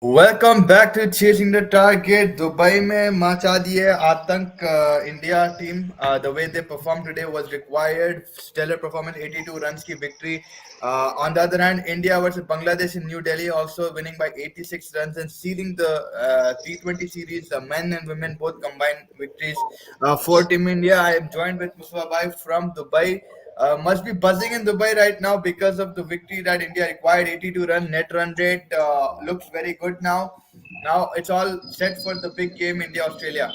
Welcome back to Chasing the Target. Dubai में मचा दिए आतंक India team. The way they performed today was required. Stellar performance, 82 runs की victory. On the other hand, India versus Bangladesh in New Delhi also winning by 86 runs and sealing the T20 series. Men and women both combined victories for Team India. I am joined with Mustafa Bhai from Dubai. Must be buzzing in Dubai right now because of the victory that India required. 82 run net run rate looks very good now. Now it's all set for the big game India Australia.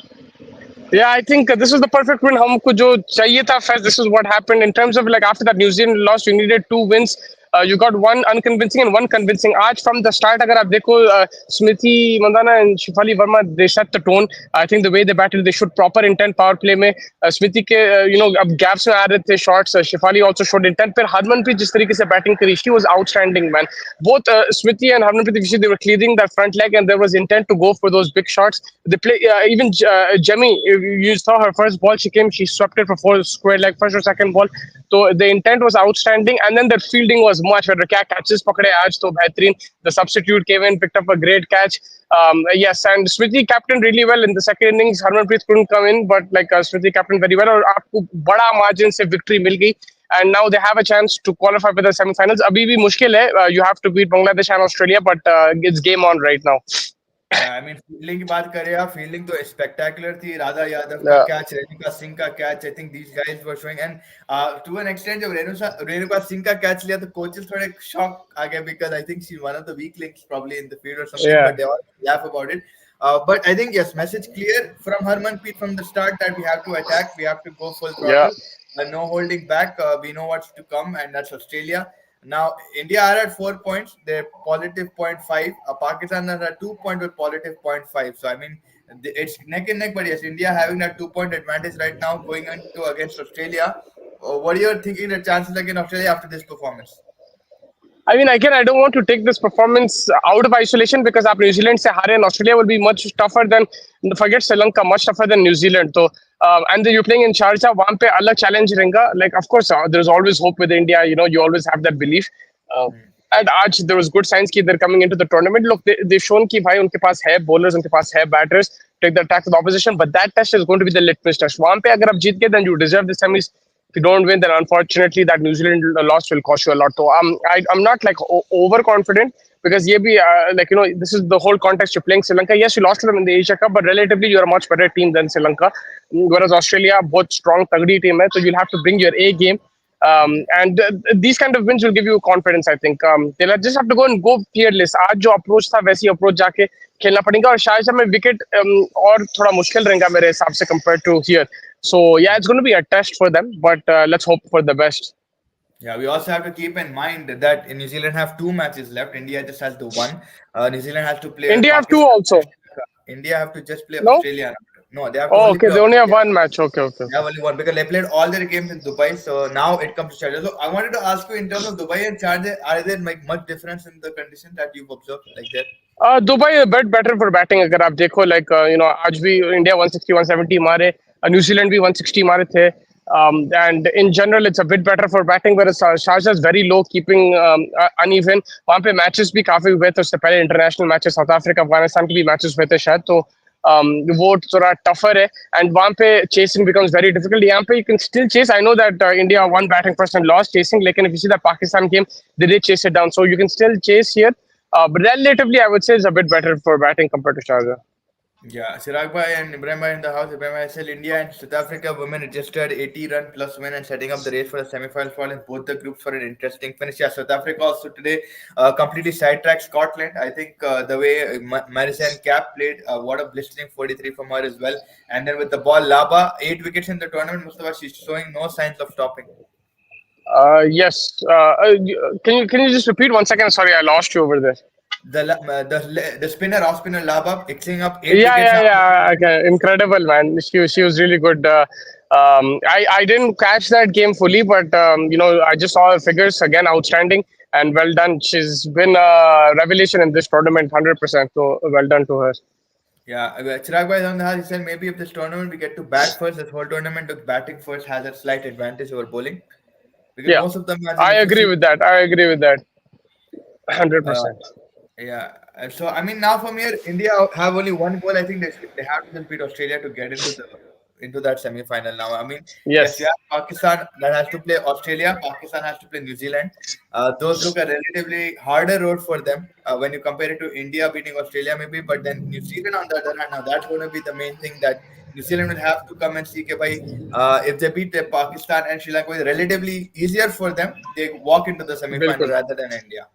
Yeah, I think this was the perfect win. हमको जो चाहिए था, Fez, this is what happened. In terms of like after that New Zealand loss, you needed two wins. You got one unconvincing and one convincing. आज from the start, अगर आप देखो, Smriti Mandhana and Shefali Verma, they set the tone. I think the way they battled, they showed proper intent power play में. Smriti के अब gaps में आ रहे थे shots. Shefali also showed intent. फिर Harmanpreet जिस तरीके से batting करी, she was outstanding, man. Both Smriti and Harmanpreet, they were clearing that front leg and there was intent to go for those big shots. They play even Jemmy. You saw her first ball, she came, she swept it for four square leg, first or second ball. So the intent was outstanding, and then the fielding was much better. Kya catches pakde aaj to behtrin. The substitute came in, picked up a great catch. Yes, and Smriti captained really well in the second innings. Harmanpreet couldn't come in, but like Smriti captained very well. और आपको बड़ा margin से victory मिल गई. And now they have a chance to qualify for the semi-finals. अभी भी मुश्किल है. You have to beat Bangladesh and Australia, but it's game on right now. I mean, fielding की बात करें आप, फील्डिंग तो स्पेक्टेकुलर थी. राधा यादव का कैच, रेणुका सिंह का catch, I think these guys were showing. And to an extent जब रेणुका सिंह का कैच लिया तो कोचेस थोड़े शॉक आ गए because I think she one of the weak links probably in the field or something, but they all laugh about it. But I think yes, message clear from Harmanpreet from the start that we have to attack, we have to go full throttle, no holding back. We know what's to come, and that's Australia. Now, India are at 4 points. They're positive 0.5. Pakistan are at 2 points with positive 0.5. So, I mean, it's neck and neck. But yes, India having that 2-point advantage right now going into against Australia. What are you thinking the chances against Australia after this performance? I mean, again, I don't want to take this performance out of isolation because आप New Zealand से हारे and Australia will be much tougher than, forget Sri Lanka, much tougher than New Zealand. So, and then you're playing in Sharjah, वहाँ पे अलग challenge रहेगा. Like, of course, there's always hope with India. You know, you always have that belief. And आज there was good signs कि they're coming into the tournament. Look, they've shown कि भाई उनके पास है bowlers, उनके पास है batters, take the attack to the opposition. But that test is going to be the litmus test. वहाँ पे अगर आप जीत गए, then you deserve the semis. If you don't win, then unfortunately that New Zealand loss will cost you a lot. So I'm not like overconfident because ये भी like this is the whole context. You're playing Sri Lanka. Yes, you lost to them in the Asia Cup, but relatively you're a much better team than Sri Lanka. Whereas Australia, both strong, tagdi team hai, so you'll have to bring your A game. And these kind of wins will give you confidence. I think they'll just have to go fearless. आज जो approach था वैसी approach जाके खेलना पड़ेगा और शायद में wicket और थोड़ा मुश्किल रहेगा मेरे हिसाब से compared to here. So yeah, it's going to be a test for them, but let's hope for the best. Yeah, we also have to keep in mind that New Zealand have 2 matches left. India just has the one. New Zealand has to play. India have 2 also. India have to just play No? Australia. No, they have to okay, they only have one match. Okay. They have only one because they played all their games in Dubai. So now it comes to Sharjah. So I wanted to ask you in terms of Dubai and Sharjah, are there like much difference in the conditions that you've observed like that? Dubai is a bit better for batting. अगर आप देखो like आज भी India 160 170 मारे, New Zealand भी 160 मारे थे. And in general, it's a bit better for batting, whereas Sharjah is very low, keeping uneven. वहाँ पे matches भी काफी हुए थे उससे पहले international matches, South Africa, Afghanistan के भी matches हुए थे शायद. तो वो थोड़ा tougher है, and वहाँ पे chasing becomes very difficult. यहाँ पे you can still chase. I know that India won batting first and lost chasing, लेकिन if you see that Pakistan game, they did chase it down. So you can still chase here. But relatively, I would say it's a bit better for batting compared to Sharjah. Yeah, Chirag Bhai and Ibrahim Bhai in the house. Ibrahim Bhai said India and South Africa women registered 80 run plus win and setting up the race for the semi-final spot in both the groups for an interesting finish. Yeah, South Africa also today completely sidetracked Scotland. I think the way Marison Cap played, what a blistering 43 from her as well. And then with the ball, Laba, 8 wickets in the tournament. Mustafa, she's showing no signs of stopping. Yes. Can you just repeat 1 second? Sorry, I lost you over there. The spinner, off spinner Laba, mixing up 8 wickets Yeah, now. yeah, yeah. Okay. Incredible, man. She was really good. I didn't catch that game fully, but I just saw her figures again, outstanding and well done. She's been a revelation in this tournament, 100%. So well done to her. Yeah, Chirag Bhai on the house, he said maybe if this tournament we get to bat first, this whole tournament of batting first has a slight advantage over bowling because Yeah, most of the matches, I if you agree see, with that. I agree with that, hundred uh, percent. yeah. So I mean, now from here, India have only one goal. I think they have to just beat Australia to get into that semi-final. Now, I mean, yes, you Yes, have Pakistan that has to play Australia. Pakistan has to play New Zealand. Those look a relatively harder road for them when you compare it to India beating Australia, maybe. But then New Zealand, on the other hand, now that's going to be the main thing that New Zealand will have to come and see. Ke bhai, if they beat Pakistan and Sri Lanka, it's relatively easier for them. They walk into the semi-final बिल्कुल rather than India.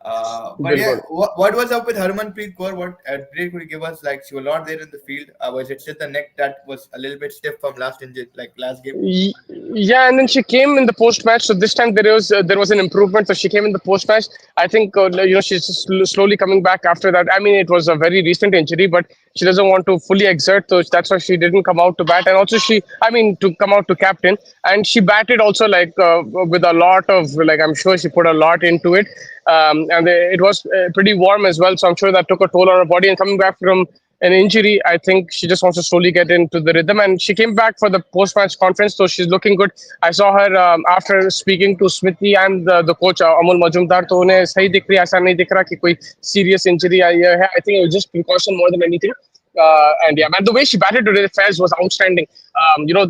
But yeah, बिल्कुल. what was up with Harmanpreet Kaur? What update could you give us? Like she was not there in the field. Was it just the neck that was a little bit stiff from last game? Y- Yeah, and then she came in the post match. So this time there was an improvement. So she came in the post match. I think she's just slowly coming back after that. I mean, it was a very recent injury, but she doesn't want to fully exert. So that's why she didn't come out to bat. And also to come out to captain. And she batted also like with a lot of like I'm sure she put a lot into it. And it was pretty warm as well. So I'm sure that took a toll on her body. And coming back from an injury, I think she just wants to slowly get into the rhythm. And she came back for the post-match conference, so she's looking good. I saw her after speaking to Smriti and the coach Amol Majumdar. तो उन्हें सही दिख रही है, ऐसा नहीं दिख रहा कि कोई serious injury आई है. I think it was just precaution more than anything. And yeah, but the way she batted today, Fez was outstanding.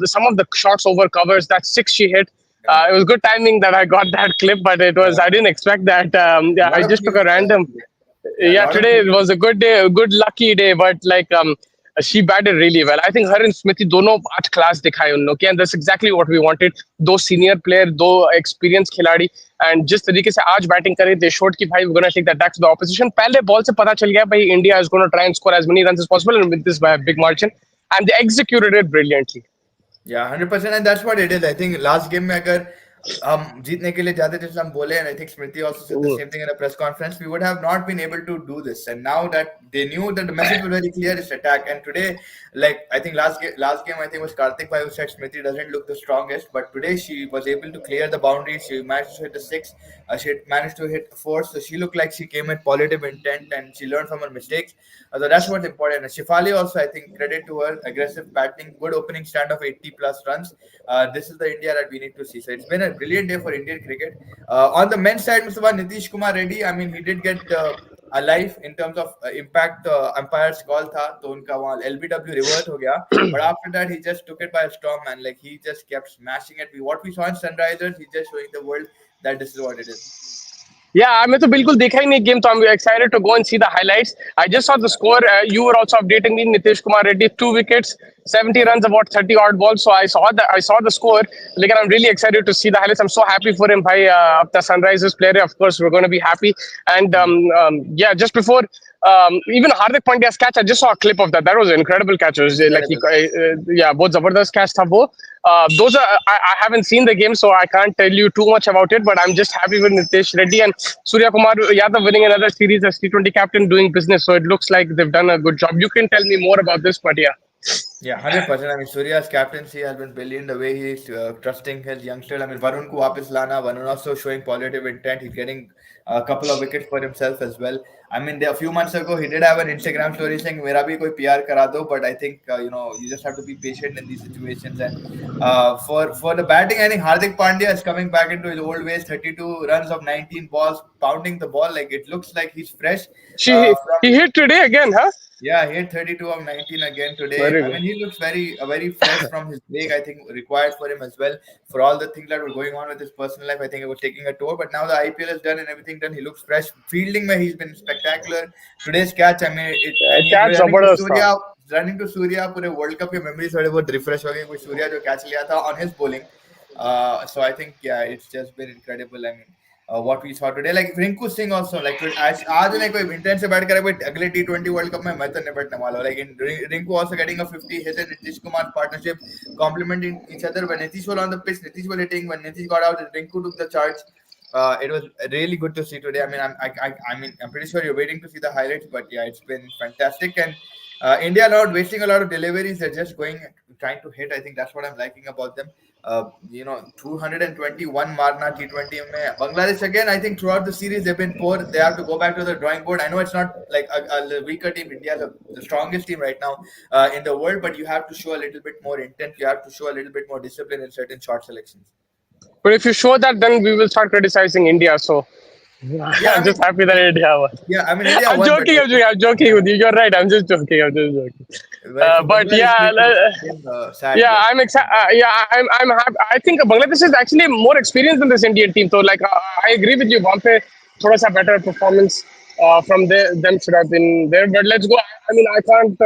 Some of the shots over covers, that six she hit. Yeah, It was good timing that I got that clip, but I yeah. didn't expect that. A Yeah, lot I of just took news a random. today. Yeah, a Yeah, lot of today news. it was a good day, a good lucky day, but like she batted really well. I think her and Smithy दोनों आज class दिखाए उन लोग के, and that's exactly what we wanted. दो senior player, दो experienced खिलाड़ी, and जिस तरीके से आज batting करे, they showed कि भाई we're gonna take the attack to the opposition. पहले ball से पता चल गया भाई India is gonna try and score as many runs as possible and win this by a big margin, and they executed it brilliantly. Yeah, 100%, and that's what it is. I think last game में अगर हम जीतने के लिए जाते जैसे हम बोले, and I think Smriti also said the Mm. same thing in a press conference, we would have not been able to do this. And now that they knew that the message was very clear, is attack. And today, like I think last game I think was Karthik Bhai who said Smriti doesn't look the strongest, but today she was able to clear the boundaries. She managed to hit the six. She managed to hit four, so she looked like she came with positive intent and she learned from her mistakes. So that's what's important. And Shifali also, I think, credit to her aggressive batting, good opening stand of 80 plus runs. This is the India that we need to see. So it's been a brilliant day for Indian cricket. On the men's side, Mustafa Nitish Kumar Reddy, I mean, he did get a life in terms of impact. Umpire's call था तो उनका वहाँ LBW revert हो गया. But after that, he just took it by a storm, man. Like he just kept smashing it. What we saw in Sunrisers, he's just showing the world that this is what it is. Yeah, मैं तो बिल्कुल देखा ही नहीं game तो I'm excited to go and see the highlights. I just saw the score. You were also updating me. Nitish Kumar Reddy, 2 wickets, 70 Yeah. runs, about 30 odd balls. So I saw the score. Like, I'm really excited to see the highlights. I'm so happy for him. Bhai, the Sunrisers player, of course, we're going to be happy. And yeah, just before even Hardik Pandya's catch, I just saw a clip of that. That was an incredible catch. It was like Incredible. yeah, बहुत जबरदस्त catch था वो. Those are I haven't seen the game, so I can't tell you too much about it. But I'm just happy with Nitesh Reddy and Surya Kumar Yadav winning another series as T20 captain doing business. So it looks like they've done a good job. You can tell me more about this, but yeah. Yeah, 100%. I mean, Surya's captaincy has been brilliant. The way he's trusting his youngsters. I mean, Varun ko वापस लाना. Varun also showing positive intent. He's getting a couple of wickets for himself as well. I mean, a few months ago, he did have an Instagram story saying, "मेरा भी कोई PR करा दो." But I think you just have to be patient in these situations. And for the batting, I think Hardik Pandya is coming back into his old ways. 32 runs of 19 balls, pounding the ball. Like it looks like he's fresh from. He hit today again, huh? Yeah, he hit 32 of 19 again today. Very I good. mean, he looks very fresh from his break. I think required for him as well for all the things that were going on with his personal life. I think it was taking a toll. But now the IPL is done and everything done. He looks fresh. Fielding where he's been spectacular. Today's catch, I mean, it and he's Catch running to जबरदस्त था. Surya. running to Surya, पूरे World Cup के memories थोड़े बहुत refresh हो गए, कोई सूर्या जो catch लिया था on his bowling. So I think yeah, it's just been incredible. I mean, what we saw today, like Rinku Singh also, like आज नहीं कोई इंटेंस से बैठ कर कोई अगले T20 World Cup में मैं तो निपटने वाला हूँ. Like in Rinku also getting a 50, his and Nitish Kumar partnership complementing each other. When Nitish was on the pitch, Nitish was hitting. When Nitish got out, Rinku took the charge. It was really good to see today. I mean, I'm pretty sure you're waiting to see the highlights, but yeah, it's been fantastic. And India not wasting a lot of deliveries. They're just going, trying to hit. I think that's what I'm liking about them. 221 Marna T20 mein. Bangladesh again, I think throughout the series they've been poor. They have to go back to the drawing board. I know it's not like a weaker team. India is the strongest team right now in the world, but you have to show a little bit more intent. You have to show a little bit more discipline in certain shot selections. But if you show that, then we will start criticizing India. So Yeah, I I'm mean, just happy that India won. yeah, I mean India I'm won, but joking. I'm joking with you. You're right. I'm just joking. I'm just joking. for But Bangladesh, yeah, it's been sad. yeah, But I'm excited. Yeah, I'm happy. I think Bangladesh is actually more experienced than this Indian team. So, like, I agree with you. वहाँ पे थोड़ा सा better performance from them should have been there. But let's go. I mean, I can't.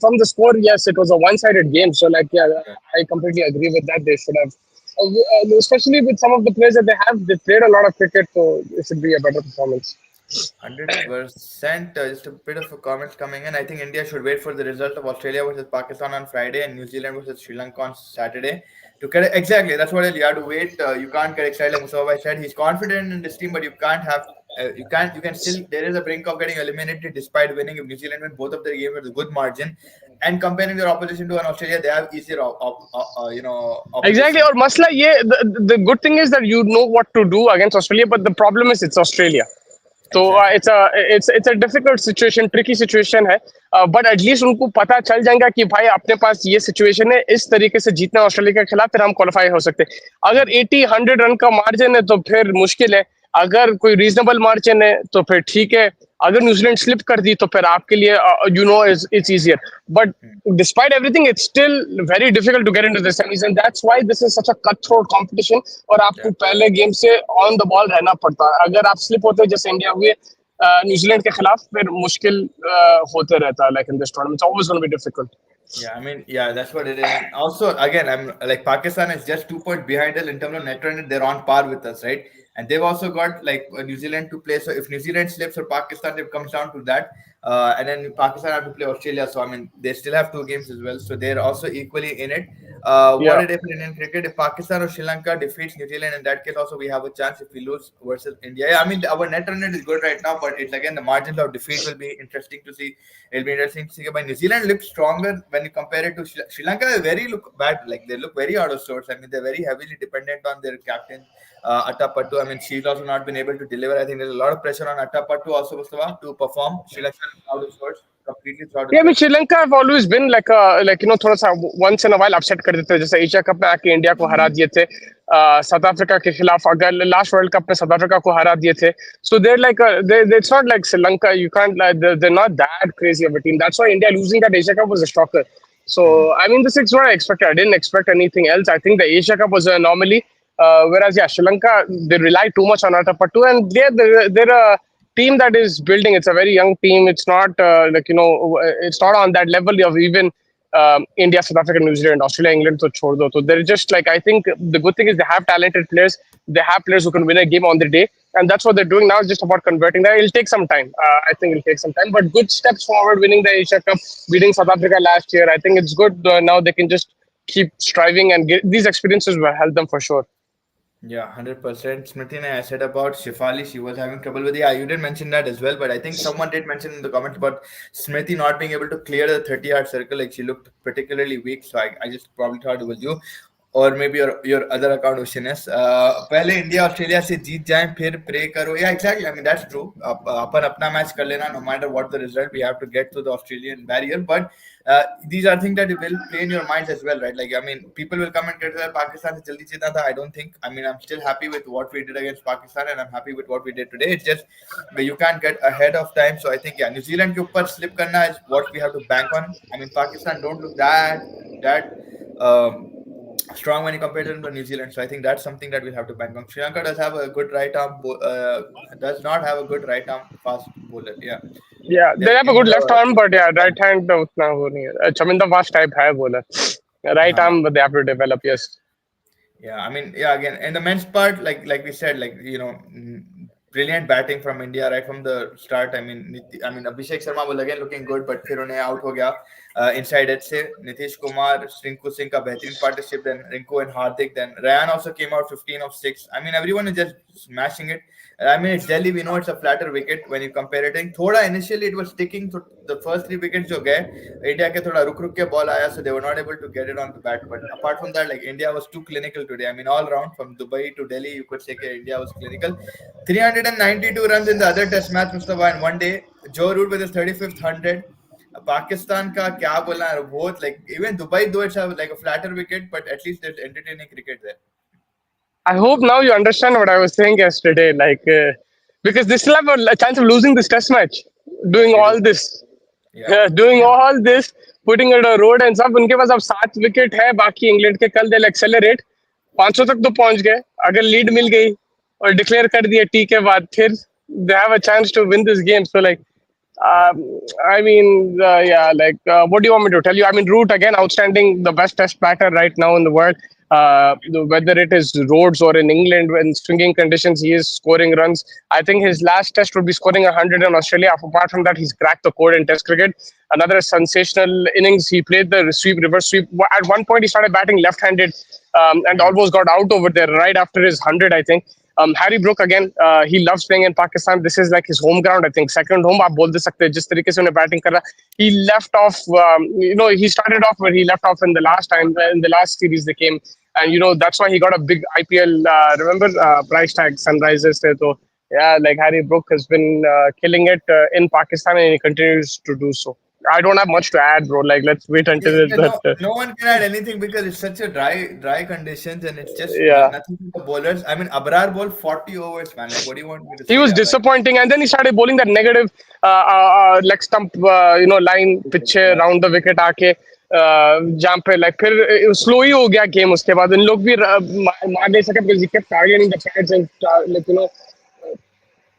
From the score, yes, it was a one-sided game. So, like, yeah, I completely agree with that. They should have, especially with some of the players that they have, they played a lot of cricket, so it should be a better performance. 100%. Just a bit of a comments coming in. I think India should wait for the result of Australia versus Pakistan on Friday and New Zealand versus Sri Lanka on Saturday to get exactly. That's what you have to wait. You can't get excited. Like Mustafa said, he's confident in this team, but you can't have. You can't. You can still. There is a brink of getting eliminated despite winning. If New Zealand win both of their games with a good margin, and comparing their opposition to an Australia, they have easier, Exactly. opposition. Or masla ye, the good thing is that you know what to do against Australia, but the problem is it's Australia. तो Exactly. it's a difficult situation, tricky situation है. But at least उनको पता चल जाएगा कि भाई अपने पास ये situation है, इस तरीके से जीतना ऑस्ट्रेलिया के खिलाफ फिर हम क्वालिफाई हो सकते हैं. अगर 80-100 रन का मार्जिन है तो फिर मुश्किल है. अगर कोई रीजनेबल मार्जिन है तो फिर ठीक है. अगर न्यूजीलैंड स्लिप कर दी तो फिर आपके लिए it's easier. But despite everything, it's still very difficult to get into the semis, and that's why this is such a cutthroat competition. और आपको Yeah. पहले गेम से ऑन द बॉल रहना पड़ता है. अगर आप स्लिप होते जैसे इंडिया हुए न्यूजीलैंड के खिलाफ फिर मुश्किल होते रहता है. Like in this tournament, it's always going to be difficult. Yeah, I mean, yeah, that's what it is. And also, again, I'm like Pakistan is just 2 points behind us in terms of net run. They're on par with us, right? And they've also got like New Zealand to play. So if New Zealand slips or Pakistan, it comes down to that. And then Pakistan have to play Australia. So I mean, they still have 2 games as well. So they're also equally in it. What Yeah. it is in Indian cricket? If Pakistan or Sri Lanka defeats New Zealand, in that case, also we have a chance if we lose versus India. Yeah, I mean, our net run rate is good right now, but it's again the margins of defeat will be interesting to see. It'll be interesting to see. But New Zealand looks stronger when you compare it to Sri Lanka. They very look bad. Like they look very out of sorts. I mean, they're very heavily dependent on their captain Attapattu. I mean, she's also not been able to deliver. I think there's a lot of pressure on Attapattu also, Mustafa, to perform. Sri Lanka is out of sorts, completely out of Yeah, I mean sorts. Sri Lanka have always been like a थोड़ा सा once in a while upset कर देते हैं. जैसे Asia cup में आके India को हरा दिए थे. साउथ अफ्रीका के खिलाफ अगर लास्ट वर्ल्ड कप में साउथ अफ्रीका को हरा दिए थे. So they're like it's not like Sri Lanka. You can't they're not that crazy of a team. That's why India losing that Asia Cup was a shocker. So I mean, this is what I expected. I didn't expect anything else. I think the Asia Cup was an anomaly. Whereas yeah, Sri Lanka they rely too much on Atapattu, and they're a team that is building. It's a very young team. It's not it's not on that level of even India, South Africa, New Zealand, Australia, England. So chhod do. So they're just like, I think the good thing is they have talented players. They have players who can win a game on the day, and that's what they're doing now. It's just about converting that. It'll take some time. I think it'll take some time, but good steps forward. Winning the Asia Cup, beating South Africa last year. I think it's good. Now they can just keep striving and get these experiences will help them for sure. Yeah, 100%. Smriti, I said about Shifali, she was having trouble with. Yeah, you did mention that as well, but I think someone did mention in the comments about Smriti not being able to clear the 30-yard circle. Like she looked particularly weak, so I just probably thought it was you. और maybe your other account विशनेस पहले India Australia से जीत जाए फिर pray करो या exactly I mean that's true अपन अपना मैच कर लेना no matter what the result we have to get through the Australian barrier but these are things that will play in your minds as well, right? Like, I mean, people will come and criticize Pakistan se jaldi jeetna tha. I don't think. I mean, I'm still happy with what we did against Pakistan, and I'm happy with what we did today. It's just you can't get ahead of time. So I think, yeah, New Zealand ke upar slip karna is what we have to bank on. I mean, Pakistan don't look that strong when you compare them to New Zealand. So I think that's something that we'll have to bank on. Sri Lanka does have a good right arm, does not have a good right arm fast bowler. Yeah. Yeah, They're they have a playing good left the arm, but yeah, right hand उतना वो नहीं है. Chaminda Vash type है bowler. Right हाँ. arm they have to develop. Yes. Yeah, I mean, yeah, again, in the men's part, like we said, like brilliant batting from India right from the start. I mean, Abhishek Sharma was again looking good, but फिर उन्हें out हो गया inside edge से. Nitish Kumar, Rinku Singh का बेहतरीन partnership, then Rinku and Hardik, then Ryan also came out 15 of 6. I mean, everyone is just smashing it. I mean, it's Delhi. We know it's a flatter wicket when you compare it. And thoda initially it was sticking to the first three wickets जो गए India के थोड़ा रुक रुक के ball आया, so they were not able to get it on the bat. But apart from that, like India was too clinical today. I mean, all round from Dubai to Delhi, you could say that India was clinical. 392 runs in the other Test match, Mustafa, in one day. Joe Root with his 35th hundred. Pakistan का क्या बोलना है बहुत like even Dubai though it's like a flatter wicket, but at least there's entertaining cricket there. I hope now you understand what I was saying yesterday. Because they still have a chance of losing this test match. Yeah, Doing they all do. this, Yeah. doing all this, putting it a road and सब उनके पास अब 7 wicket है बाकी England के कल they'll accelerate 500 तक तो पहुंच गए अगर लीड मिल गई और डिक्लेयर कर दिया टी के बाद फिर they have a chance to win this game. So like Yeah. I mean, yeah, what do you want me to tell you? I mean, Root again, outstanding, the best test batter right now in the world. Whether it is Rhodes or in England, when swinging conditions, he is scoring runs. I think his last test would be scoring 100 in Australia. Apart from that, he's cracked the code in Test cricket. Another sensational innings. He played the sweep, reverse sweep. At one point, he started batting left-handed and Mhm. almost got out over there right after his 100, I think. Harry Brook again, he loves playing in Pakistan. This is like his home ground, I think. Second home, आप बोल दे सकते हैं जिस तरीके से उन्हें batting करा. He left off, he started off where he left off in the last time, in the last series they came. And, that's why he got a big IPL, remember, price tag, Sunrisers. So, yeah, like Harry Brook has been killing it in Pakistan and he continues to do so. I don't have much to add, bro. Like, let's wait Yeah, until yeah, that. no one can add anything because it's such a dry conditions and it's just Yeah. nothing to the bowlers. I mean, Abrar bowled 40 overs, man. Like, what do you want me to He say? was Yeah, like, disappointing, and then he started bowling that negative leg stump, line pitch yeah, round the wicket आके जहाँ पे like फिर slow ही हो गया game उसके बाद इन लोग भी मार नहीं सके because he kept targeting the pads and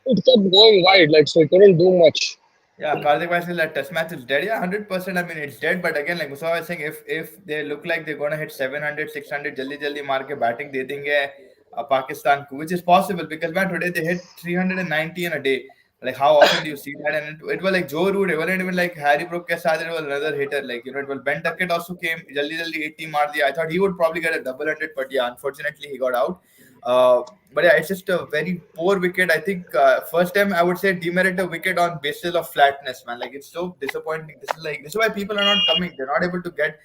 it kept going wide like so he couldn't do much. yeah. Karthik Vaishnav, that test match is dead. Yeah, 100%. I mean, it's dead. But again, like Musawa was saying, if they look like they're gonna hit 700, 600, jaldi मार के batting दे देंगे Pakistan को, which is possible because man today they hit 390 in a day. Like how often do you see that? And it was like Joe Root, it wasn't even like Harry Brook के साथ it was another hitter. Like it was Ben Duckett also came जल्दी 80 मार दिया. I thought he would probably get a double hundred, but yeah, unfortunately he got out. But yeah, it's just a very poor wicket. I think first time I would say demerit a wicket on basis of flatness, man. Like it's so disappointing. This is why people are not coming. They're not able to get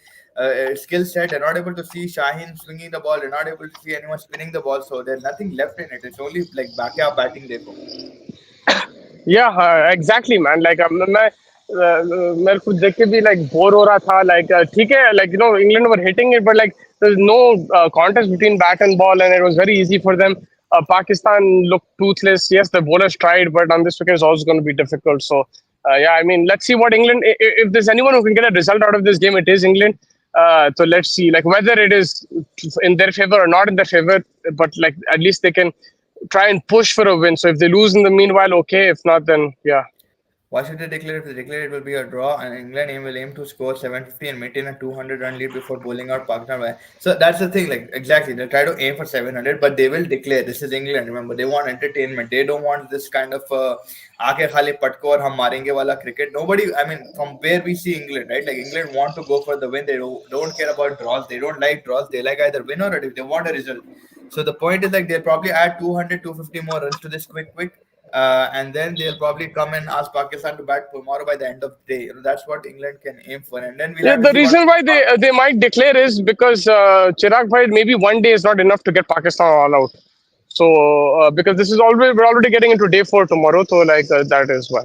skill set. They're not able to see Shaheen swinging the ball. They're not able to see anyone spinning the ball. So there's nothing left in it. It's only like backyard batting देखो. Yeah, exactly, man. Like मैं मेरे को देख के भी like bore हो रहा था. Like ठीक है, like England were hitting it, but like there's no contest between bat and ball, and it was very easy for them. Pakistan looked toothless. Yes, the bowlers tried, but on this wicket it's also going to be difficult. So yeah, I mean, let's see what England. If there's anyone who can get a result out of this game, it is England. So let's see, like whether it is in their favor or not in their favor, but like at least they can try and push for a win. So if they lose in the meanwhile, okay. If not, then yeah. Why should they declare? If they declare, it will be a draw, and England will aim to score 750 and maintain a 200-run lead before bowling out Pakistan. So that's the thing. Like exactly, they try to aim for 700, but they will declare. This is England. Remember, they want entertainment. They don't want this kind of आके खाली पटको और हम मारेंगे वाला cricket. Nobody. I mean, from where we see England, right? Like England want to go for the win. They don't care about draws. They don't like draws. They like either win or if they want a result. So the point is like they'll probably add 200, 250 more runs to this quick. And then they'll probably come and ask Pakistan to bat tomorrow by the end of the day. That's what England can aim for, and then we'll Yeah, have to the see what. reason why they might declare is because Chirag bhai, maybe one day is not enough to get Pakistan all out. So because this is already we're already getting into day 4 tomorrow, so like that is why.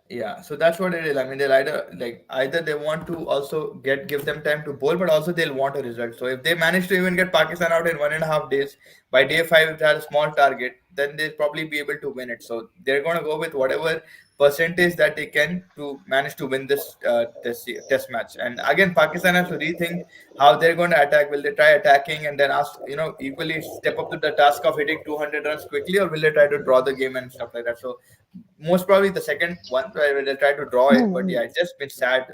Yeah, so that's what it is. I mean, they'll either they want to also give them time to bowl, but also they'll want a result. So if they manage to even get Pakistan out in 1.5 days, by day 5, if they have a small target, then they'll probably be able to win it. So they're going to go with whatever percentage that they can to manage to win this test match. And again, Pakistan has to rethink. how they're going to attack. Will they try attacking and then ask, equally step up to the task of hitting 200 runs quickly, or will they try to draw the game and stuff like that? So most probably the second one where they'll try to draw it. But yeah, it's just been sad.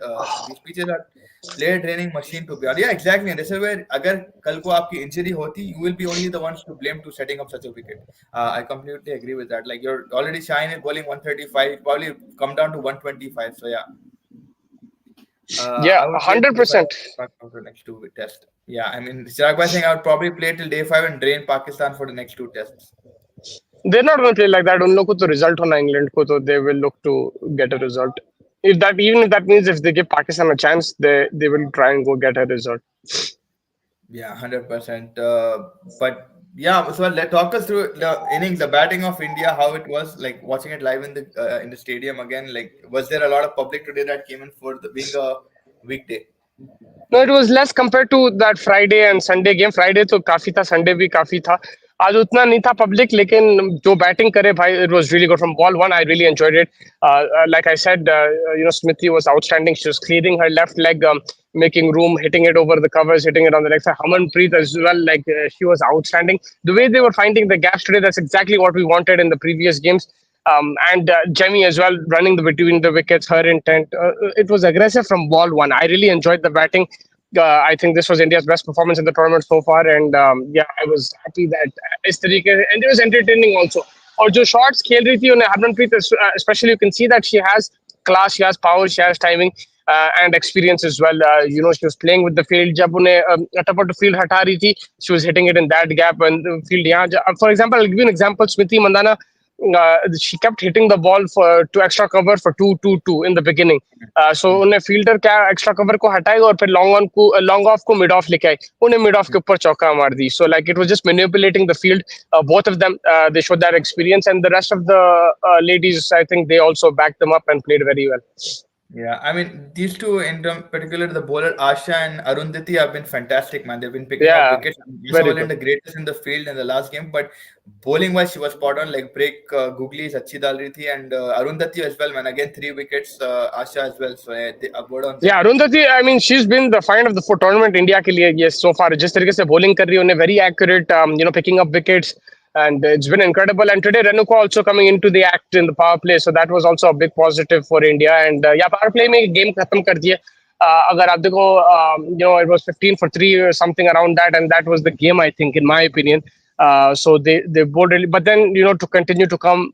These pitches are player training machine to be honest. Yeah, exactly. And this is where अगर कल को आपकी injury होती, you will be only the ones to blame to setting up such a wicket. I completely agree with that. Like you're already shining bowling 135, probably come down to 125. So yeah, Yeah, I would play till day five 100%. for the next two test. Yeah, I mean, Chirag Bhai saying I would probably play till day five and drain Pakistan for the next two tests. They're not going to play like that. उन लोग को तो result होना England को तो they will look to get a result. Even if that means if they give Pakistan a chance, they will try and go get a result. Yeah, 100%. But yeah, so let talk us through the innings, the batting of India, how it was like watching it live in the stadium again. Like, was there a lot of public today that came in for the being a weekday? No, it was less compared to that Friday and Sunday game. Friday तो काफी था, Sunday भी काफी था. आज उतना नहीं था public, लेकिन जो batting करे भाई, it was really good from ball one. I really enjoyed it. Like I said, Smithy was outstanding. She was clearing her left leg, making room, hitting it over the covers, hitting it on the leg side. Harmanpreet as well, like she was outstanding. The way they were finding the gaps today, that's exactly what we wanted in the previous games. And Jemmy as well, running between the wickets, her intent. It was aggressive from ball one. I really enjoyed the batting. I think this was India's best performance in the tournament so far, and yeah, I was happy that इस तरीके and it was entertaining also. और जो shots खेल रही थी उन्हें Harmanpreet, especially you can see that she has class, she has power, she has timing. And experience as well. She was playing with the field. जब उन्हें टपर to field हटा रही थी, she was hitting it in that gap and the field. यहाँ, for example, I'll give you an example. Smriti Mandhana, she kept hitting the ball for to extra cover for 2-2-2 in the beginning. So उन्हें fielder क्या extra cover को हटाएगा और फिर long off को mid off लेके आई. उन्हें mid off के ऊपर चौका मार दी. So like it was just manipulating the field. Both of them, they showed that experience, and the rest of the ladies, I think they also backed them up and played very well. Yeah, I mean, these two in particular, the bowler Asha and Arundhati have been fantastic, man. They've been picking up Yeah, wickets. Asha very was good. the greatest in the field in the last game, but bowling wise, she was spot on. Like break, Googly is अच्छी डाल रही थी, and Arundhati as well, man. Again, 3 wickets, Asha as well. So a word on them. Yeah, Arundhati, I mean, she's been the find of the for tournament India के लिए, yes, so far. जिस तरीके से bowling कर रही है, उन्हें very accurate, picking up wickets, and it's been incredible. And today, Renuka also coming into the act in the power play, so that was also a big positive for India. And yeah, power play में game खत्म कर दिए. अगर आप देखो, it was 15 for 3 or something around that, and that was the game, I think, in my opinion. So they bowled really, but then to continue to come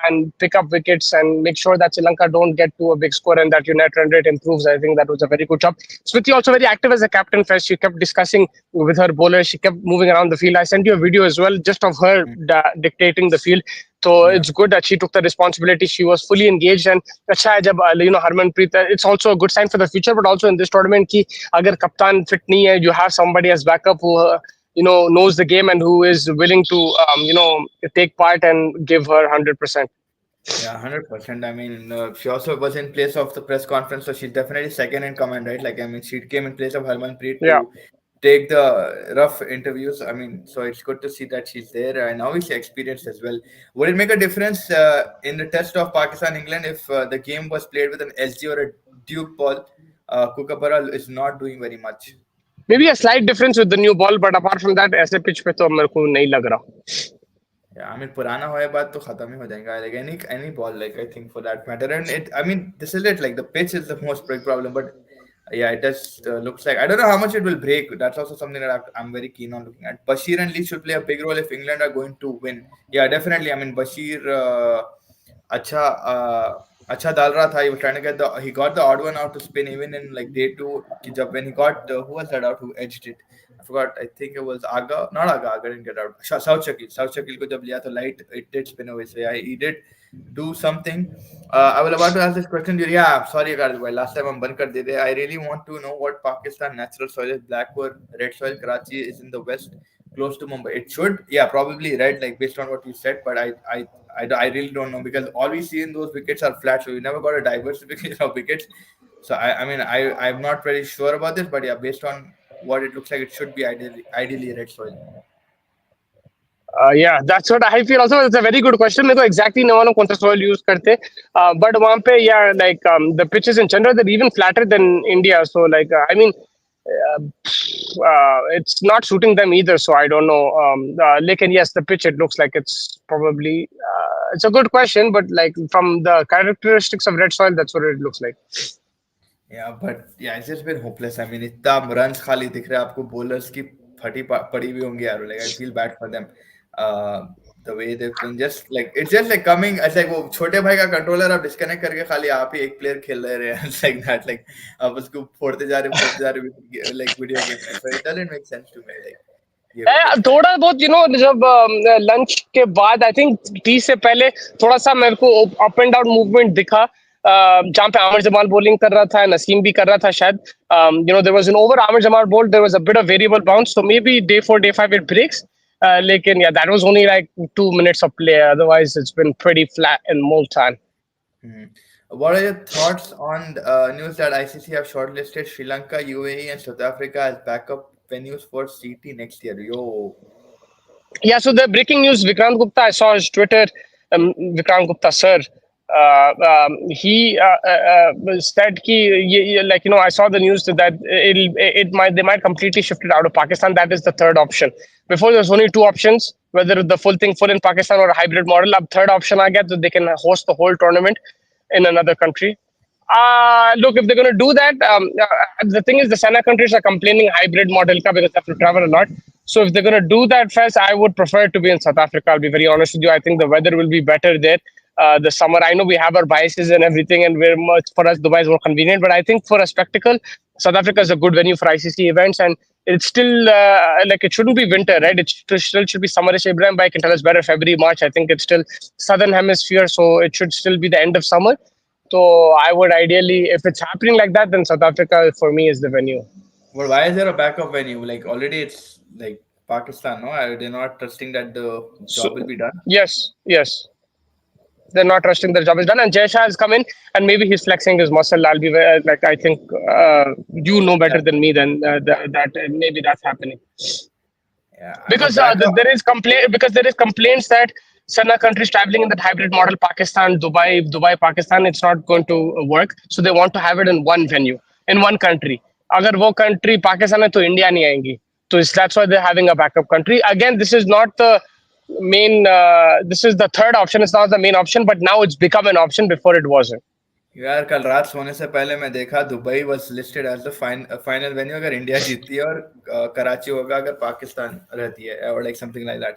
and pick up wickets and make sure that Sri Lanka don't get to a big score and that your net run rate improves. I think that was a very good job. Smriti also very active as a captain. First, she kept discussing with her bowler. She kept moving around the field. I sent you a video as well, just of her dictating the field. So Yeah. it's good that she took the responsibility. She was fully engaged, and अच्छा है जब Harmanpreet. It's also a good sign for the future, but also in this tournament कि अगर कप्तान fit नहीं है, you have somebody as backup who knows the game and who is willing to take part and give her 100%. Yeah, 100%. I mean, she also was in place of the press conference, so she's definitely second in command, right? Like, I mean, she came in place of Harmanpreet Yeah. to take the rough interviews. I mean, so it's good to see that she's there and obviously experienced as well. Would it make a difference in the test of Pakistan England if the game was played with an SG or a Duke ball? Kookaburra is not doing very much. Maybe a slight difference with the new ball, but apart from that, ऐसे pitch पे तो मेरे को नहीं लग रहा. Yeah, I mean, पुराना होए बाद तो खत्म ही हो जाएगा. Like any ball, like I think for that matter, and I mean, this is it. Like the pitch is the most big problem, but yeah, it just looks like I don't know how much it will break. That's also something that I'm very keen on looking at. Bashir and Lee should play a big role if England are going to win. Yeah, definitely. I mean, Bashir, अच्छा अच्छा डाल रहा था. He was trying to get he got the odd one out to spin even in like day two. When he got who was that out who edged it? I forgot. I think it was Aga. Not Aga. Aga didn't get out. South Shakil. South Shakil को जब लिया तो light it did spin away. So yeah, he did do something. I was about to ask this question. Yeah, sorry, guys. Last time I'm band kar de de. I really want to know what Pakistan natural soil is. Black or red soil. Karachi is in the west, close to Mumbai. It should, yeah, probably red, like based on what you said. But I really don't know because all we see in those wickets are flat. So we never got a diversification of wickets. So I'm not very sure about this, but yeah, based on what it looks like, it should be ideally red soil. Yeah, that's what I feel also. It's a very good question. मेरे को exactly नहीं मालूम कौन सा soil use करते. But वहाँ पे yeah, like the pitches in general they're even flatter than India. So like I mean, It's not suiting them either. So I don't know. Lekin yes, the pitch, it looks like it's probably it's a good question, but like from the characteristics of red soil, that's what it looks like. Yeah, but yeah, it's just been hopeless. I mean, इतना runs खाली दिख रहा है आपको, bowlers की पड़ी हुई होंगी यार. Like I feel bad for them. Uh, the way they're playing, just like it's just like coming. It's like वो छोटे भाई का controller आप disconnect करके खाली आप ही एक player खेल रहे हैं. It's like that. Like आप उसको फोड़ते जा रहे like video game में. So it doesn't make sense to me. Like ये pitch का. थोड़ा बहुत जब लंच के बाद आई थिंक टी से पहले थोड़ा सा मेरे को अप एंड डाउन मूवमेंट दिखा, जहाँ पे आमिर जमाल बॉलिंग कर रहा था, नसीम भी कर रहा था शायद. There was an over, Aamer Jamal bowled, there was a bit of variable bounce, so maybe day 4 day 5 it breaks. लेकिन yeah, that was only like 2 minutes of play, otherwise it's been pretty flat in Multan. Mhm. What are your thoughts on news that ICC have shortlisted Sri Lanka, UAE, and South Africa as backup venues for CT next year? Yo, Yeah, so the breaking news, Vikrant Gupta, I saw his Twitter, Vikrant Gupta sir, he said like, I saw the news that they might completely shift it out of Pakistan. That is the third option. Before there was only two options, whether the full thing full in Pakistan or a hybrid model. Ab third option I get that they can host the whole tournament in another country. Look, if they're going to do that, the thing is, the Sana countries are complaining hybrid model ka because they have to travel a lot. So if they're going to do that first, I would prefer it to be in South Africa. I'll be very honest with you. I think the weather will be better there. The summer, I know we have our biases and everything, and we're much for us Dubai is more convenient. But I think for a spectacle, South Africa is a good venue for ICC events, and it's still like it shouldn't be winter, right? It still should be summerish. Ibrahim Bhai can tell us better. February, March. I think it's still southern hemisphere, so it should still be the end of summer. So I would ideally, if it's happening like that, then South Africa for me is the venue. but why is there a backup venue? Like already it's like Pakistan, no? They're not trusting that the So job will be done. yes, they're not trusting their job is done, and Jay Shah has come in, and maybe he's flexing his muscle. I'll be like, I think you know Yeah, better than me than that maybe that's happening. yeah. I'm a Because backup. there is complaints that Sana countries traveling in that hybrid model, Pakistan, Dubai, Pakistan, it's not going to work. So they want to have it in one venue, in one country. अगर वो country Pakistan है तो India नहीं आएंगी. So that's why they're having a backup country. Again, this is not the main. This is the third option. It's not the main option, but now it's become an option. Before it wasn't. यार कल रात सोने से पहले मैं देखा Dubai was listed as the final venue अगर India जीतती है और कराची होगा अगर पाकिस्तान रहती है और like something like that.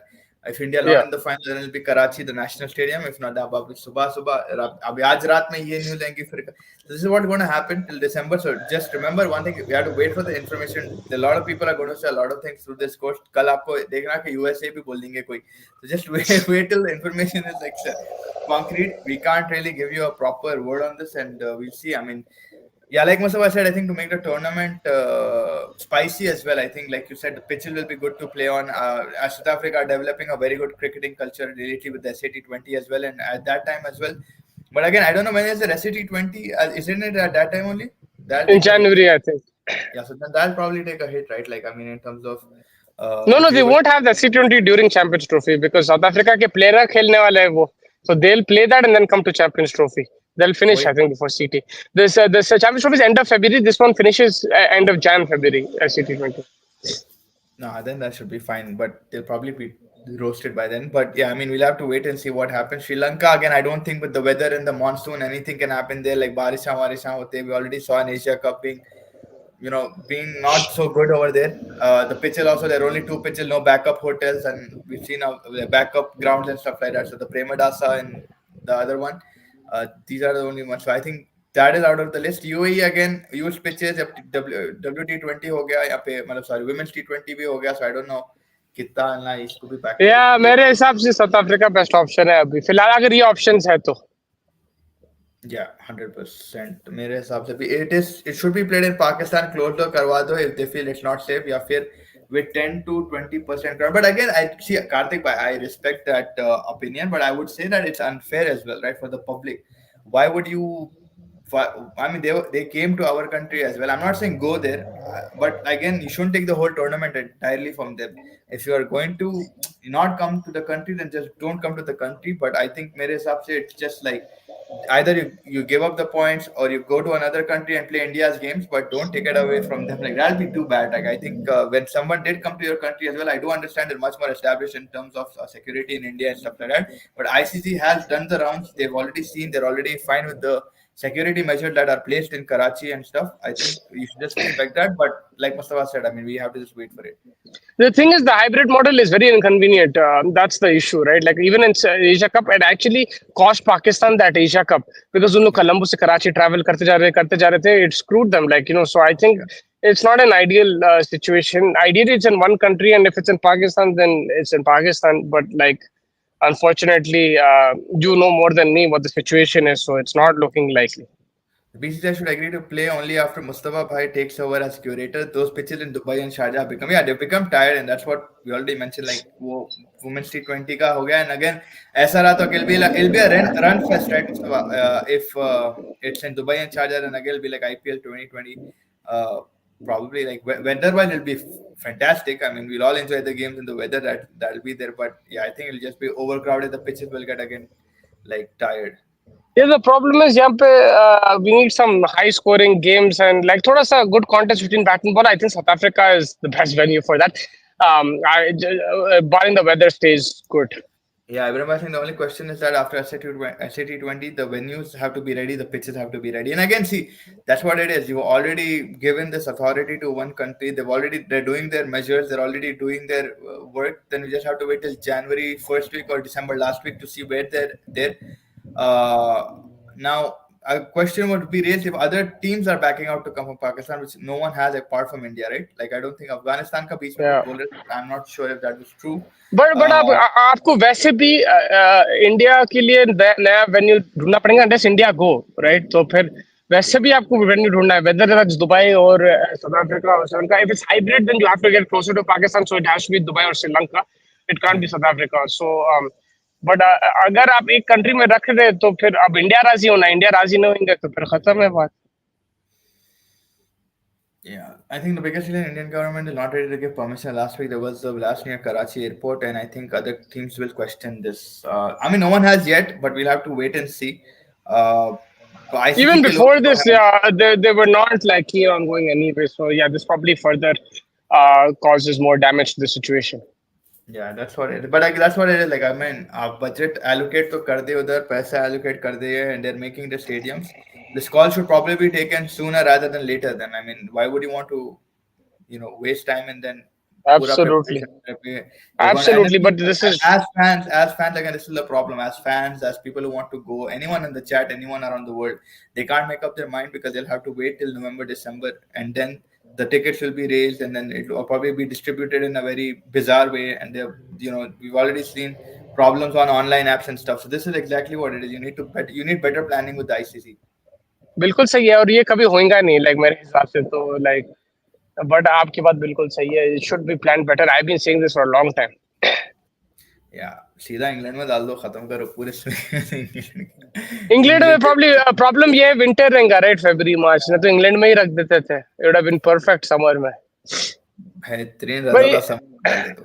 If India not Yeah. in the final, then it'll be Karachi, the national stadium. If not, अब सुबह अभी आज रात में ये न्यूज़ आएंगी फिर. So this is what's going to happen till December. So just remember one thing: we have to wait for the information. A lot of people are going to say a lot of things through this course. कल आपको देखना कि USA भी बोल देंगे कोई. So just wait till the information is like concrete. We can't really give you a proper word on this, and we'll see. I mean, yeah, like Mustafa said, I think to make the tournament spicy as well, I think, like you said, the pitches will be good to play on. South Africa are developing a very good cricketing culture related with the SAT20 as well, and at that time as well. But again, I don't know when is the SAT20. Isn't it at that time only? That'll In take a hit. January, I think. Yeah, so then that'll probably take a hit, right? Like, I mean, in terms of No, they viewer. won't have the C20 during Champions Trophy because South Africa के player खेलने वाले हैं वो. So they'll play that and then come to Champions Trophy. They'll finish, I think, before CT. This Champions Trophy is end of February. This one finishes end of Jan, February, CT20. No, then that should be fine, but they'll probably be roasted by then. But yeah, I mean, we'll have to wait and see what happens. Sri Lanka, again, I don't think with the weather and the monsoon, anything can happen there. Like Barisha hote. We already saw an Asia Cup being not so good over there. The pitches also, there are only two pitches, no backup hotels, and we've seen the backup grounds and stuff like that. So the Premadasa and the other one, these are the only ones. So I think that is out of the list. UAE again, used pitches. WT20 हो गया यहाँ पे, मतलब sorry, women's T20 भी हो गया. So I don't know कितना ना इसको भी back करें. Yeah, मेरे हिसाब से South Africa best option है अभी फिलहाल अगर ये options है तो. Yeah, 100%. मेरे हिसाब से भी it should be played in Pakistan. Close door करवा दो if they feel it's not safe, या फिर with 10 to 20% crowd. But again, I see Karthik, I respect that opinion, but I would say that it's unfair as well, right, for the public. Why would you? I mean, they came to our country as well. I'm not saying go there, but again, you shouldn't take the whole tournament entirely from them. If you are going to not come to the country, then just don't come to the country. But I think mere hisab se it's just like either you give up the points or you go to another country and play India's games, but don't take it away from them. Like that'll be too bad. Like I think when someone did come to your country as well, I do understand they're much more established in terms of security in India and stuff like that. But ICC has done the rounds. They've already seen. They're already fine with the security measures that are placed in Karachi and stuff. I think you should just respect that. But like Mustafa said, I mean, we have to just wait for it. The thing is, the hybrid model is very inconvenient. That's the issue, right? Like even in Asia Cup, it actually cost Pakistan that Asia Cup because उन लोग Colombo से Karachi travel करते जा रहे थे. It screwed them. Like, so I think it's not an ideal situation. Ideally, it's in one country, and if it's in Pakistan, then it's in Pakistan. But like, unfortunately, you know more than me what the situation is, so it's not looking likely. The BCCI should agree to play only after Mustafa Bhai takes over as curator. Those pitches in Dubai and Sharjah they've become tired, and that's what we already mentioned. Like women's T20 ka ho gaya, and again, aisa raha to it'll be a run fest, right, Mustafa? If it's in Dubai and Sharjah, then again it'll be like IPL 2020. Probably like weather-wise, it'll be fantastic. I mean, we'll all enjoy the games in the weather that'll be there. But yeah, I think it'll just be overcrowded. The pitches will get again like tired. Yeah, the problem is यहाँ पे we need some high scoring games and like थोड़ा सा good contest between bat and ball. I think South Africa is the best venue for that. Barring the weather stays good. Yeah, I think the only question is that after SAT20, the venues have to be ready, the pitches have to be ready. And again, see, that's what it is. You've already given this authority to one country. They're doing their measures. They're already doing their work. Then we just have to wait till January first week or December last week to see where they're. Now, a question would be raised if other teams are backing out to come from Pakistan, which no one has apart from India, right? Like I don't think Afghanistan का बीच में Yeah. कुछ बोल रहे थे, but I'm not sure if that was true. But आपको वैसे भी India के लिए नया वेन्यू ढूंढना पड़ेगा unless India go, right? तो फिर वैसे भी आपको वेन्यू ढूंढना है, whether it's Dubai or South Africa or Sri Lanka. If it's hybrid, then you have to get closer to Pakistan, so it has to be Dubai or Sri Lanka. It can't be South Africa. So but अगर आप एक country में रख रहे तो फिर अब India राजी होना, इंडिया राजी नहीं होंगे तो फिर खत्म है बात. Yeah, I think the biggest reason Indian government is not ready to give permission. Last week there was the blast near Karachi airport, and I think other teams will question this. I mean, no one has yet, but we'll have to wait and see. ICC Even के before लोग this, they were not like keen on going anyway. So yeah, this probably further causes more damage to the situation. Yeah, that's what it is. But like, that's what it is. Like, I mean, budget allocate to kar de udhar, paisa allocate kar diye, and they're making the stadiums. This call should probably be taken sooner rather than later. Then, I mean, why would you want to, waste time and then pura Absolutely. preparation? Absolutely, but this is as fans, again, this is the problem. As fans, as people who want to go, anyone in the chat, anyone around the world, they can't make up their mind because they'll have to wait till November, December, and then the tickets will be raised, and then it will probably be distributed in a very bizarre way. And we've already seen problems on online apps and stuff. So this is exactly what it is. You need better planning with the ICC. बिल्कुल सही है और ये कभी होएगा नहीं like मेरे हिसाब से तो like but आपकी बात बिल्कुल सही है. It should be planned better. I've been saying this for a long time. Yeah, सीधा इंग्लैंड में डाल दो, खत्म करो पूरे इंग्लैंड में प्रॉब्लम ये है विंटर रहेगा राइट फरवरी मार्च में, तो इंग्लैंड में ही रख देते थे. It would have been perfect summer में. बेहतरीन ज्यादा समर डाल दे तो.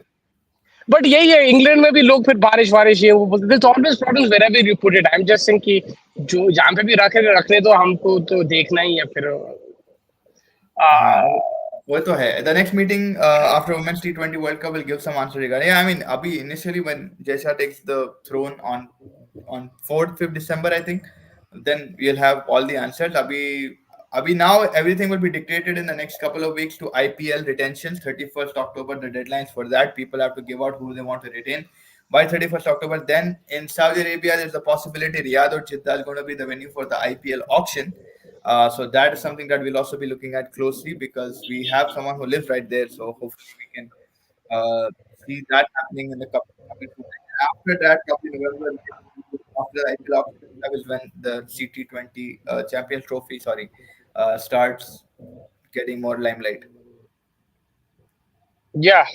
बट यही है इंग्लैंड में भी लोग फिर बारिश ये वो बोलते थे. Always problems wherever you put it. I am just saying कि जो जहां पे भी रखने तो हमको तो देखना ही है फिर. वो तो है. The next meeting after Women's T20 World Cup will give some answer regarding. Yeah, I mean, abhi initially when Jaisha takes the throne on 4th, 5th December, I think, then we'll have all the answers. Abhi now everything will be dictated in the next couple of weeks to IPL retentions. 31st October, the deadlines for that. People have to give out who they want to retain by 31st October. Then in Saudi Arabia, there's a possibility Riyadh or Jeddah is going to be the venue for the IPL auction. So that is something that we'll also be looking at closely because we have someone who lives right there. So hopefully we can see that happening in the coming 2 days. After that, probably November, after the IPL auction, that is when the CT20 Champions Trophy, starts getting more limelight. Yeah.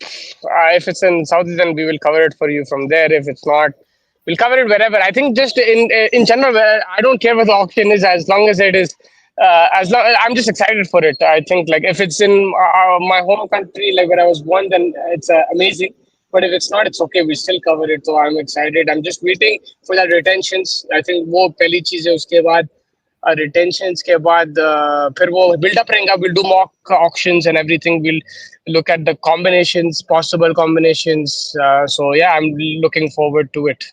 If it's in Saudi, then we will cover it for you from there. If it's not, we'll cover it wherever. I think just in general, I don't care what the auction is as long as it is. I'm just excited for it. I think like if it's in my home country, like where I was born, then it's amazing. But if it's not, it's okay. We still cover it. So I'm excited. I'm just waiting for that retentions. I think वो पहली चीज है उसके बाद retentions के बाद फिर वो build up रहेगा. We'll do mock auctions and everything. We'll look at the combinations, possible combinations. So yeah, I'm looking forward to it.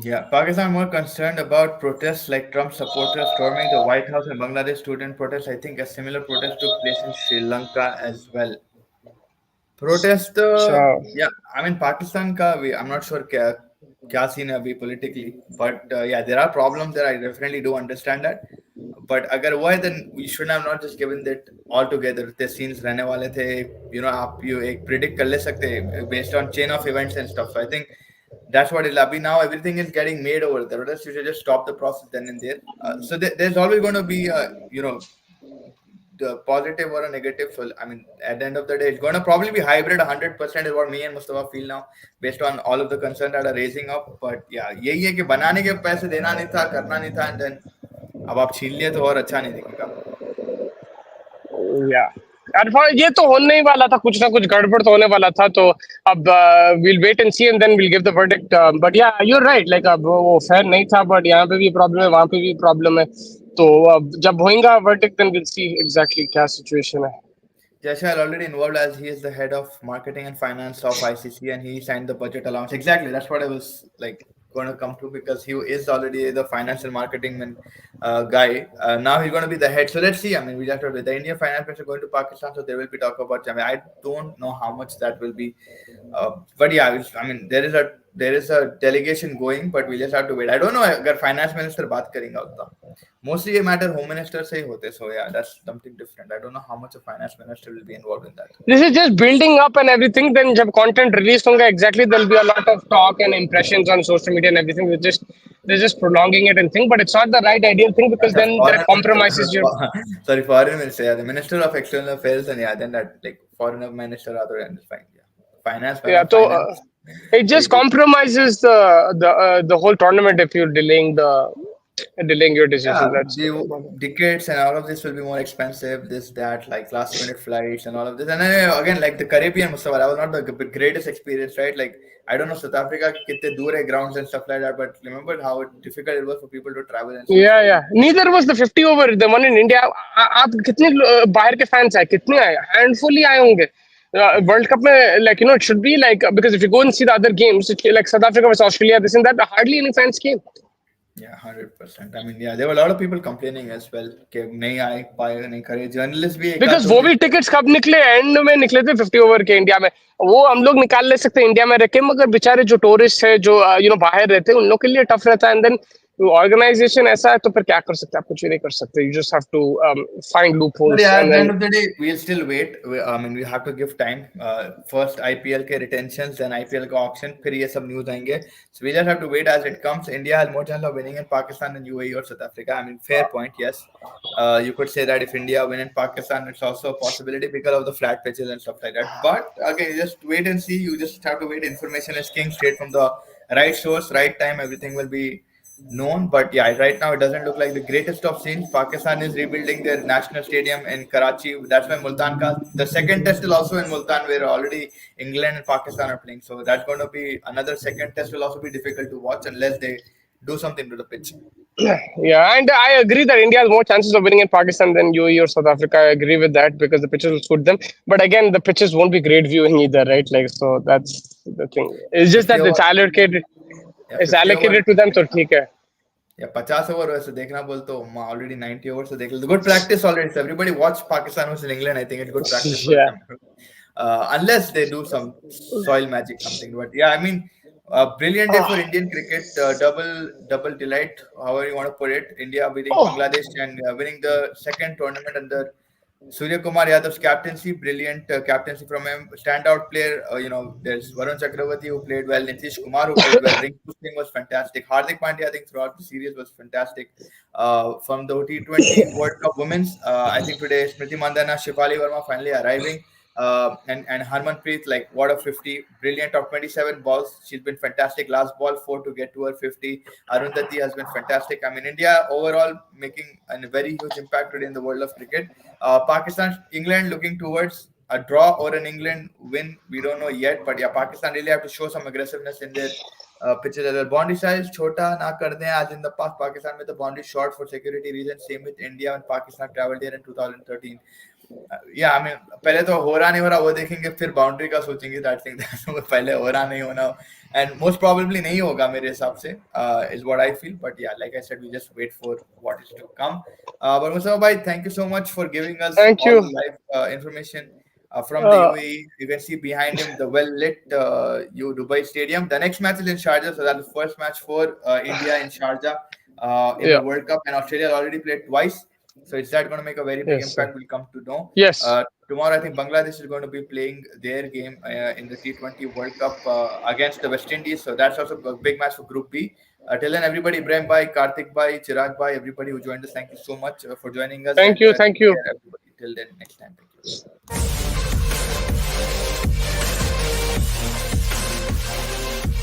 Yeah, Pakistan more concerned about protests like Trump supporters storming the White House and Bangladesh student protests. I think a similar protest took place in Sri Lanka as well. Protest, So yeah, I mean Pakistan ka I'm not sure kya scene hai abhi politically, but yeah, there are problems there. I definitely do understand that. But अगर वो है then we should have not just given that all together. The scenes रहने वाले थे, आप you एक predict कर ले सकते हैं based on chain of events and stuff. So I think that's what it'll be now. Everything is getting made over there. Or else you should just stop the process then and there. So there's always going to be the positive or a negative. So I mean, at the end of the day, it's going to probably be hybrid. 100% is what me and Mustafa feel now, based on all of the concerns that are raising up. But yeah, यही है कि बनाने के पैसे देना नहीं था, करना नहीं था, and then अब आप छीन लिए तो और अच्छा नहीं दिखेगा. या यार ये तो होने ही वाला था कुछ ना कुछ गड़बड़ तो होने वाला था तो अब we'll wait and see and then we'll give the verdict but yeah you're right like अब वो fair नहीं था but यहाँ पे भी प्रॉब्लम है वहाँ पे भी प्रॉब्लम है तो अब जब होएगा verdict then we'll see exactly क्या situation है. Jashal already involved as he is the head of marketing and finance of ICC and he signed the budget allowance. Exactly, that's what I was like going to come to because he is already the finance and marketing guy. Now he's going to be the head. So let's see. I mean, we have to. The Indian finance minister going to Pakistan, so there will be talk about. I mean, I don't know how much that will be, but yeah, I mean, there is a delegation going, but we just have to wait. I don't know अगर finance minister बात करेंगे उतना. Mostly ये matter home minister से ही होते. So yeah, that's something different. I don't know how much a finance minister will be involved in that. This is just building up and everything then जब content release होगा exactly there'll be a lot of talk and impressions on social media and everything they're just prolonging it and thing but it's not the right ideal thing because That's a then that foreign compromises your sorry, foreign minister. Yeah, the minister of external affairs, and yeah, then that like foreign minister rather than fine. Yeah, finance, yeah madam, so finance. it just compromises the whole tournament if you're delaying your Yeah, decision. That's the tickets and all of this will be more expensive. This, that, like last minute flights and all of this. And then again, like the Caribbean, Mustafa, that was not the greatest experience, right? Like I don't know South Africa, kitne dur hai grounds and stuff like that. But remember how difficult it was for people to travel and stuff. yeah So yeah neither was the 50 over the one in India. आप कितने बाहर के fans आए कितने आए handful ही आए होंगे World Cup में like it should be like because if you go and see the other games like South Africa versus Australia this and that hardly any fans came. yeah, 100%. I mean, yeah, there were a lot of people complaining as well. कि नहीं आए पाए नहीं करे journalists भी एक आध because दो वो दिन भी टिकट्स कब निकले एंड में निकले थे 50 ओवर के इंडिया में वो हम लोग निकाल ले सकते हैं इंडिया में रह के मगर बेचारे जो टूरिस्ट है जो बाहर रहते हैं उन लोग के लिए टफ रहता है एंड देन ऑर्गेनाइजेशन ऐसा है तो फिर क्या कर सकते हैं आप कुछ भी नहीं कर सकते you just have to find loop But holes yeah, at end the then end of the day, we'll still wait. I mean, we have to give time. First IPL के retentions, then IPL का auction, फिर ये सब news आएंगे. So we just have to wait as it comes. India has more chance of winning in Pakistan than UAE or South Africa. I mean, fair point, yes. You could say that if India win in Pakistan, it's also a possibility because of the flat pitches and stuff like that. But okay, just wait and see. You just have to wait. Information is king, straight from the right source, right time. Everything will be known. But yeah, right now it doesn't look like the greatest of scenes. Pakistan is rebuilding their national stadium in Karachi. That's why Multan ka the second test is also in Multan, where already England and Pakistan are playing. So that's going to be another second test will also be difficult to watch unless they do something to the pitch. yeah and I agree that India has more chances of winning in Pakistan than UAE or South Africa. I agree with that because the pitches will suit them but again the pitches won't be great viewing either right like so that's the thing it's just 50 that over, yeah, it's 50 over. allocated to them so ठीक है. या 50 over वैसे देखना बोल तो already 90 over से देख लो good practice already everybody watch Pakistan versus England I think it's good practice for Yeah. Them unless they do some soil magic something but yeah I mean brilliant day for Indian cricket double delight however you want to put it India beating Oh, Bangladesh and winning the second tournament under Surya Kumar Yadav's captaincy, brilliant captaincy from him. Standout player, there's Varun Chakravarti who played well, Nitish Kumar who played well, Rinku Singh was fantastic, Hardik Pandya I think throughout the series was fantastic. From the T20 World Cup Women's, I think today Smriti Mandana, Shifali Verma finally arriving. And Harmanpreet, like what a 50, brilliant of 27 balls. She's been fantastic. Last ball, 4 to get to her 50. Arundhati has been fantastic. I mean, India overall making a very huge impact today in the world of cricket. Pakistan, England looking towards a draw or an England win, we don't know yet. But yeah, Pakistan really have to show some aggressiveness in their pitches as well. Boundary size chota na kar dein. As in the past, Pakistan made the boundary short for security reasons. Same with India when Pakistan traveled here in 2013. या I mean पहले तो हो रहा नहीं हो रहा वो देखेंगे, फिर बाउंड्री का सोचेंगे, दैट थिंग पहले हो रहा नहीं होना, एंड मोस्ट प्रोबेबली नहीं होगा मेरे हिसाब से, is what I feel. But yeah like I said, we just wait for what is to come. But Mustafa bhai, thank you so much for giving us Thank all you. the live information from the UAE. You can see behind him the well lit U Dubai Stadium. The next match is in Sharjah, so that's the first match for India in Sharjah in the World Cup, and Australia already played twice. So is that going to make a very big Yes, impact? We'll come to know. Yes. Tomorrow, I think Bangladesh is going to be playing their game in the T20 World Cup against the West Indies. So that's also a big match for Group B. Till then, everybody, Ibrahim bhai, Karthik bhai, Chirag bhai, everybody who joined us, thank you so much for joining us. Thank you. Take care, everybody. Till then, next time. Thank you.